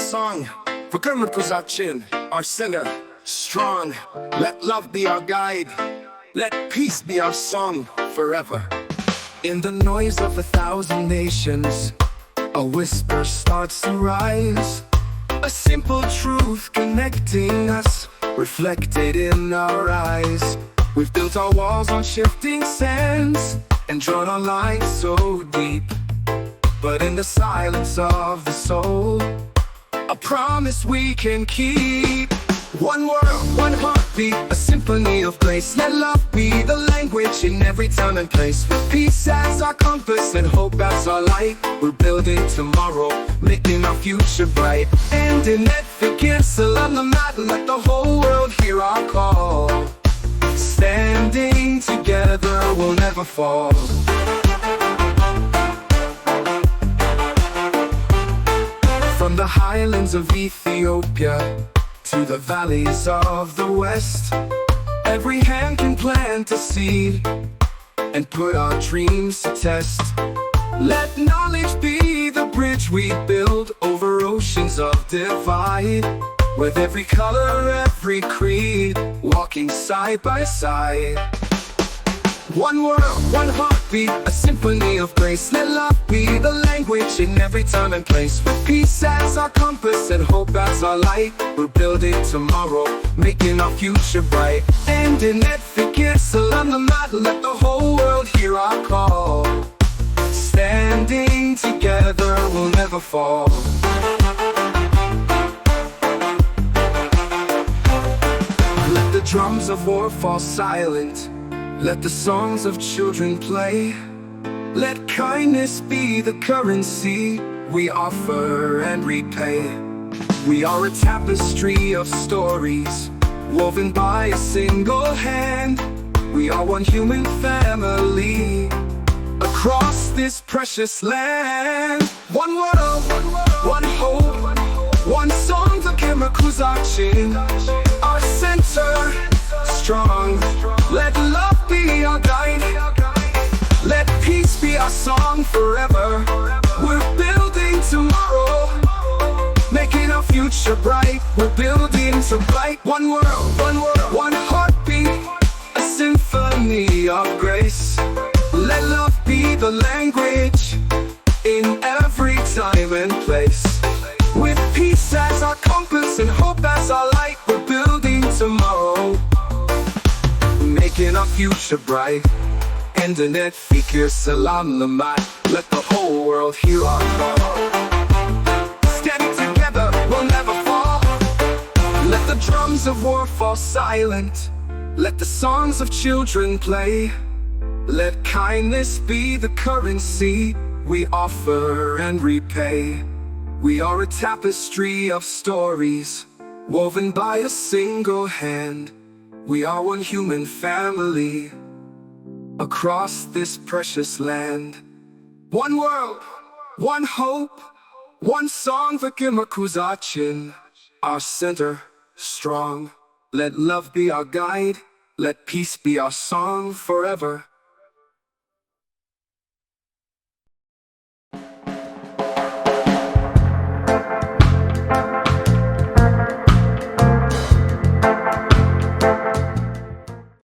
song. Yetebeb Merkouz, our singer, strong. Let love be our guide. Let peace be our song forever. In the noise of 1,000 nations, a whisper starts to rise. A simple truth connecting us, reflected in our eyes. We've built our walls on shifting sands and drawn our lines so deep. But in the silence of the soul, a promise we can keep. One world, one heartbeat, a symphony of grace. Let love be the language in every town and place. With peace as our compass and hope as our light, we're building tomorrow, making our future bright. And in that salam the mat, let the whole world hear our call. Standing together, we'll never fall. From the highlands of Ethiopia to the valleys of the west, every hand can plant a seed and put our dreams to test. Let knowledge be the bridge we build over oceans of divide. With every color, every creed, walking side by side. One world, one heartbeat, a symphony of grace. Let love be the language in every time and place. With peace as our compass and hope as our light, we're building tomorrow, making our future bright. And in that salam the mat, let the whole world hear our call. Standing together, we'll never fall. Let the drums of war fall silent. Let the songs of children play. Let kindness be the currency we offer and repay. We are a tapestry of stories woven by a single hand. We are one human family across this precious land. One world, one hope, one song, Yetebeb Merkouz, our center, strong. Let love be our guide. Let peace be our song forever. We're building tomorrow, making our future bright. We're building so bright. One world, one heartbeat, a symphony of grace. Let love be the language in every time and place. With peace as our compass and hope as our light, we're building tomorrow, making our future bright. And in that salam the mat, let the whole world hear our call. Standing together, we'll never fall. Let the drums of war fall silent. Let the songs of children play. Let kindness be the currency we offer and repay. We are a tapestry of stories woven by a single hand. We are one human family across this precious land. One world, one hope, one song, Yetebeb Merkouz, our center, strong. Let love be our guide. Let peace be our song forever.